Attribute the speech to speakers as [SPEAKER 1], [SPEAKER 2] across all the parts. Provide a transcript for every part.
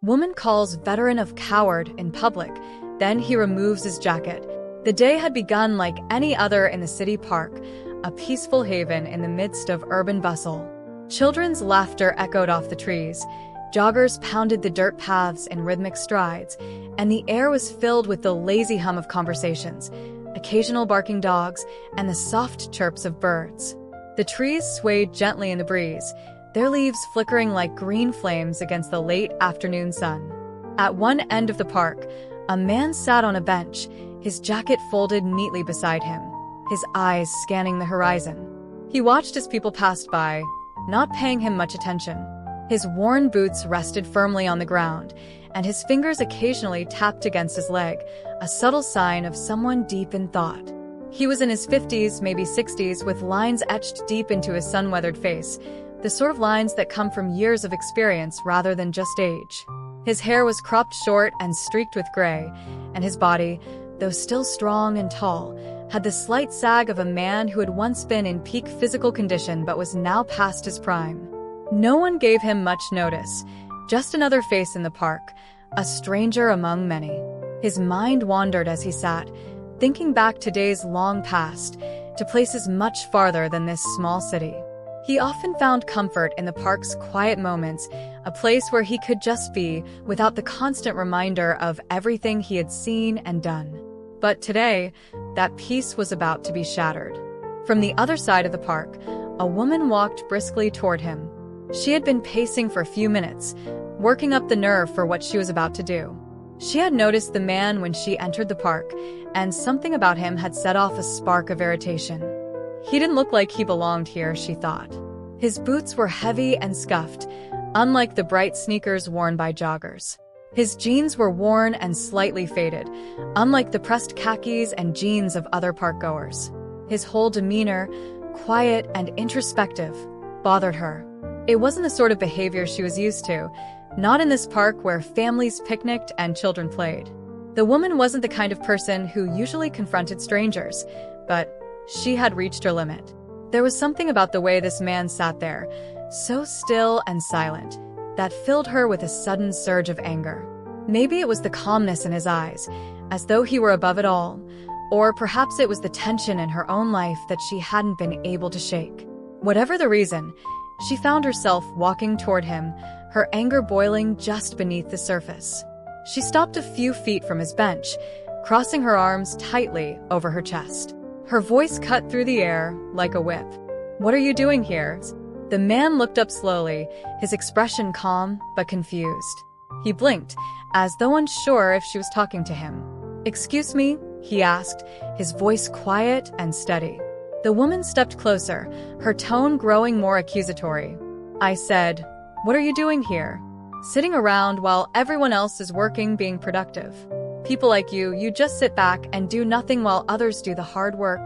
[SPEAKER 1] Woman calls veteran of coward in public, then he removes his jacket. The day had begun like any other in the city park, a peaceful haven in the midst of urban bustle. Children's laughter echoed off the trees. Joggers pounded the dirt paths in rhythmic strides, and the air was filled with the lazy hum of conversations, occasional barking dogs, and the soft chirps of birds. The trees swayed gently in the breeze, their leaves flickering like green flames against the late afternoon sun. At one end of the park, a man sat on a bench, his jacket folded neatly beside him, his eyes scanning the horizon. He watched as people passed by, not paying him much attention. His worn boots rested firmly on the ground, and his fingers occasionally tapped against his leg, a subtle sign of someone deep in thought. He was in his 50s, maybe 60s, with lines etched deep into his sun-weathered face, the sort of lines that come from years of experience rather than just age. His hair was cropped short and streaked with gray, and his body, though still strong and tall, had the slight sag of a man who had once been in peak physical condition but was now past his prime. No one gave him much notice, just another face in the park, a stranger among many. His mind wandered as he sat, thinking back to days long past, to places much farther than this small city. He often found comfort in the park's quiet moments, a place where he could just be without the constant reminder of everything he had seen and done. But today, that peace was about to be shattered. From the other side of the park, a woman walked briskly toward him. She had been pacing for a few minutes, working up the nerve for what she was about to do. She had noticed the man when she entered the park, and something about him had set off a spark of irritation. He didn't look like he belonged here, she thought. His boots were heavy and scuffed, unlike the bright sneakers worn by joggers. His jeans were worn and slightly faded, unlike the pressed khakis and jeans of other park-goers. His whole demeanor, quiet and introspective, bothered her. It wasn't the sort of behavior she was used to, not in this park where families picnicked and children played. The woman wasn't the kind of person who usually confronted strangers, but she had reached her limit. There was something about the way this man sat there, so still and silent, that filled her with a sudden surge of anger. Maybe it was the calmness in his eyes, as though he were above it all, or perhaps it was the tension in her own life that she hadn't been able to shake. Whatever the reason, she found herself walking toward him, her anger boiling just beneath the surface. She stopped a few feet from his bench, crossing her arms tightly over her chest. Her voice cut through the air like a whip. "What are you doing here?" The man looked up slowly, his expression calm but confused. He blinked, as though unsure if she was talking to him. "Excuse me?" he asked, his voice quiet and steady. The woman stepped closer, her tone growing more accusatory. "I said, what are you doing here? Sitting around while everyone else is working, being productive. People like you just sit back and do nothing while others do the hard work."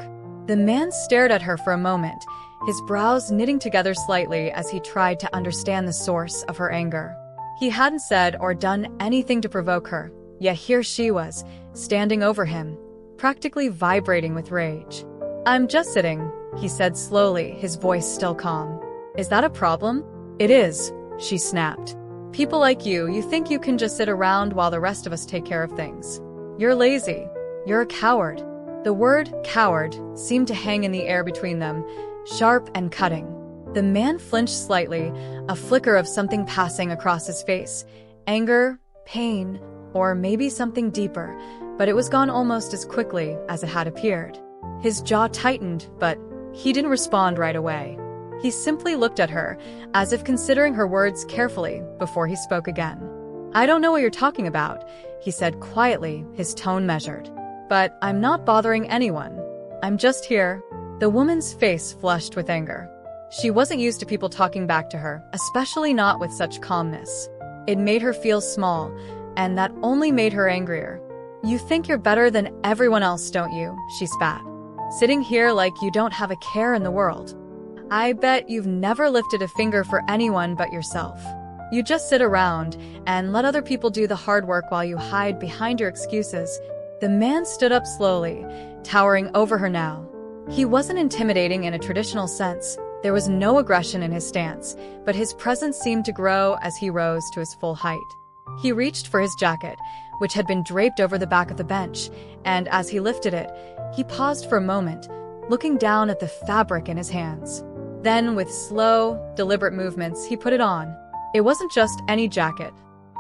[SPEAKER 1] The man stared at her for a moment, his brows knitting together slightly as he tried to understand the source of her anger. He hadn't said or done anything to provoke her, yet here she was, standing over him, practically vibrating with rage. "I'm just sitting," he said slowly, his voice still calm. "Is that a problem?" "It is," she snapped. "People like you think you can just sit around while the rest of us take care of things. You're lazy. You're a coward." The word coward seemed to hang in the air between them, sharp and cutting. The man flinched slightly, a flicker of something passing across his face. Anger, pain, or maybe something deeper, but it was gone almost as quickly as it had appeared. His jaw tightened, but he didn't respond right away. He simply looked at her, as if considering her words carefully before he spoke again. "I don't know what you're talking about," he said quietly, his tone measured. "But I'm not bothering anyone. I'm just here." The woman's face flushed with anger. She wasn't used to people talking back to her, especially not with such calmness. It made her feel small, and that only made her angrier. "You think you're better than everyone else, don't you?" she spat. "Sitting here like you don't have a care in the world. I bet you've never lifted a finger for anyone but yourself. You just sit around and let other people do the hard work while you hide behind your excuses." The man stood up slowly, towering over her now. He wasn't intimidating in a traditional sense. There was no aggression in his stance, but his presence seemed to grow as he rose to his full height. He reached for his jacket, which had been draped over the back of the bench, and as he lifted it, he paused for a moment, looking down at the fabric in his hands. Then, with slow, deliberate movements, he put it on. It wasn't just any jacket.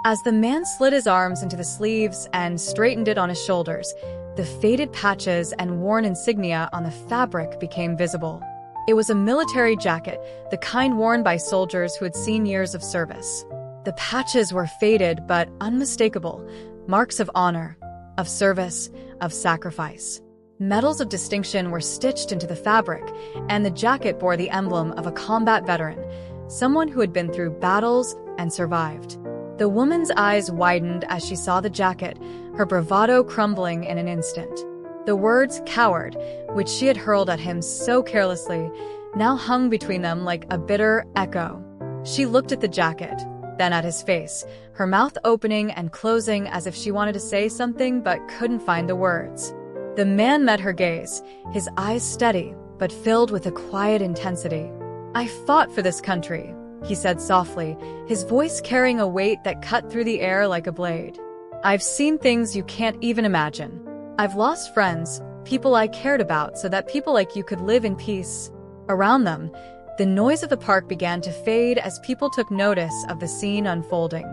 [SPEAKER 1] As the man slid his arms into the sleeves and straightened it on his shoulders, the faded patches and worn insignia on the fabric became visible. It was a military jacket, the kind worn by soldiers who had seen years of service. The patches were faded but unmistakable, marks of honor, of service, of sacrifice. Medals of distinction were stitched into the fabric, and the jacket bore the emblem of a combat veteran, someone who had been through battles and survived. The woman's eyes widened as she saw the jacket, her bravado crumbling in an instant. The words "coward," which she had hurled at him so carelessly, now hung between them like a bitter echo. She looked at the jacket, then at his face, her mouth opening and closing as if she wanted to say something but couldn't find the words. The man met her gaze, his eyes steady but filled with a quiet intensity. "I fought for this country," he said softly, his voice carrying a weight that cut through the air like a blade. "I've seen things you can't even imagine. I've lost friends, people I cared about so that people like you could live in peace." Around them, the noise of the park began to fade as people took notice of the scene unfolding.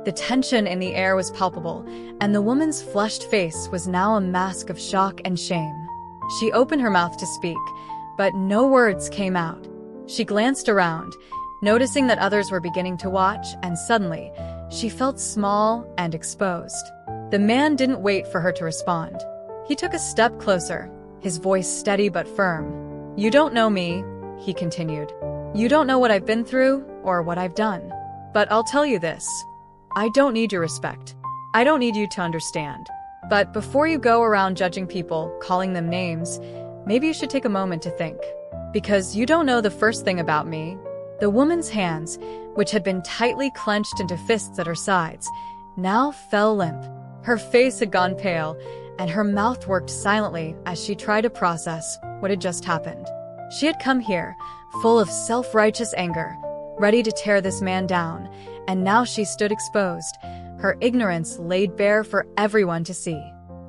[SPEAKER 1] The tension in the air was palpable, and the woman's flushed face was now a mask of shock and shame. She opened her mouth to speak, but no words came out. She glanced around, noticing that others were beginning to watch, and suddenly, she felt small and exposed. The man didn't wait for her to respond. He took a step closer, his voice steady but firm. "You don't know me," he continued. "You don't know what I've been through or what I've done. But I'll tell you this. I don't need your respect. I don't need you to understand. But before you go around judging people, calling them names, maybe you should take a moment to think. Because you don't know the first thing about me." The woman's hands, which had been tightly clenched into fists at her sides, now fell limp. Her face had gone pale, and her mouth worked silently as she tried to process what had just happened. She had come here, full of self-righteous anger, ready to tear this man down, and now she stood exposed, her ignorance laid bare for everyone to see.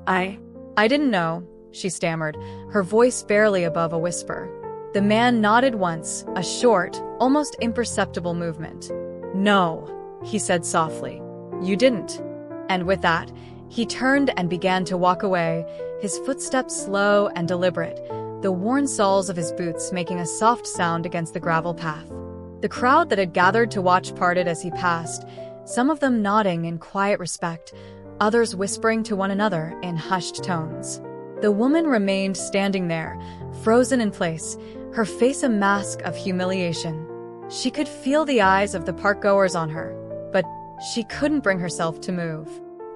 [SPEAKER 1] I didn't know," she stammered, her voice barely above a whisper. The man nodded once, a short, almost imperceptible movement. "No," he said softly. "You didn't." And with that, he turned and began to walk away, his footsteps slow and deliberate, the worn soles of his boots making a soft sound against the gravel path. The crowd that had gathered to watch parted as he passed, some of them nodding in quiet respect, others whispering to one another in hushed tones. The woman remained standing there, frozen in place, her face a mask of humiliation. She could feel the eyes of the park-goers on her, but she couldn't bring herself to move.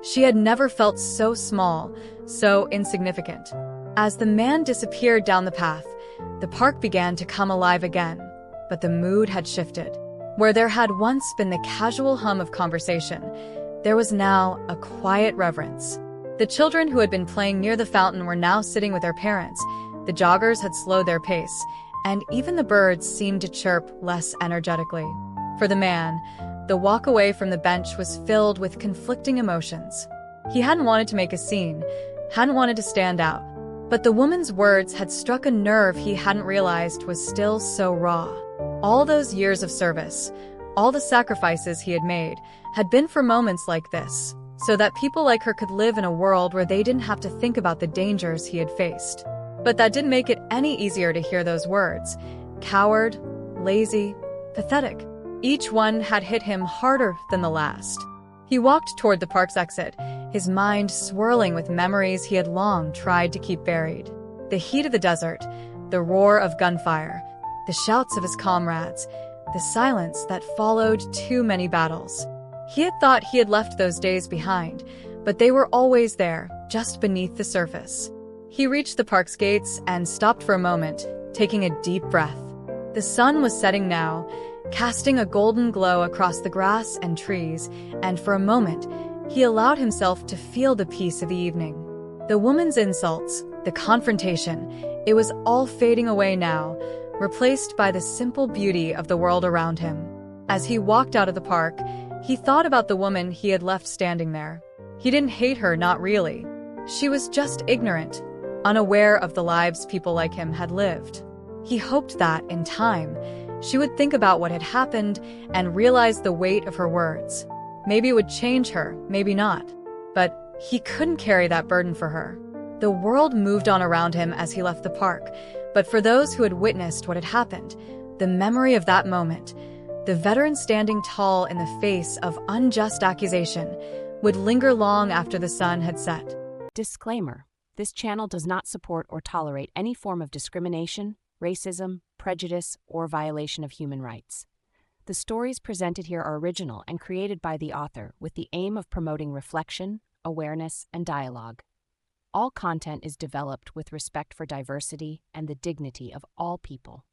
[SPEAKER 1] She had never felt so small, so insignificant. As the man disappeared down the path, the park began to come alive again, but the mood had shifted. Where there had once been the casual hum of conversation, there was now a quiet reverence. The children who had been playing near the fountain were now sitting with their parents, the joggers had slowed their pace, and even the birds seemed to chirp less energetically. For the man, the walk away from the bench was filled with conflicting emotions. He hadn't wanted to make a scene, hadn't wanted to stand out, but the woman's words had struck a nerve he hadn't realized was still so raw. All those years of service, all the sacrifices he had made, had been for moments like this, so that people like her could live in a world where they didn't have to think about the dangers he had faced. But that didn't make it any easier to hear those words. Coward, lazy, pathetic. Each one had hit him harder than the last. He walked toward the park's exit, his mind swirling with memories he had long tried to keep buried. The heat of the desert, the roar of gunfire, the shouts of his comrades, the silence that followed too many battles. He had thought he had left those days behind, but they were always there, just beneath the surface. He reached the park's gates and stopped for a moment, taking a deep breath. The sun was setting now, casting a golden glow across the grass and trees, and for a moment, he allowed himself to feel the peace of the evening. The woman's insults, the confrontation, it was all fading away now, replaced by the simple beauty of the world around him. As he walked out of the park, He thought about the woman he had left standing there. He didn't hate her, not really. She was just ignorant, unaware of the lives people like him had lived. He hoped that, in time, she would think about what had happened and realize the weight of her words. Maybe it would change her, maybe not. But he couldn't carry that burden for her. The world moved on around him as he left the park, but for those who had witnessed what had happened, the memory of that moment, the veteran standing tall in the face of unjust accusation, would linger long after the sun had set.
[SPEAKER 2] Disclaimer: this channel does not support or tolerate any form of discrimination, racism, prejudice, or violation of human rights. The stories presented here are original and created by the author with the aim of promoting reflection, awareness, and dialogue. All content is developed with respect for diversity and the dignity of all people.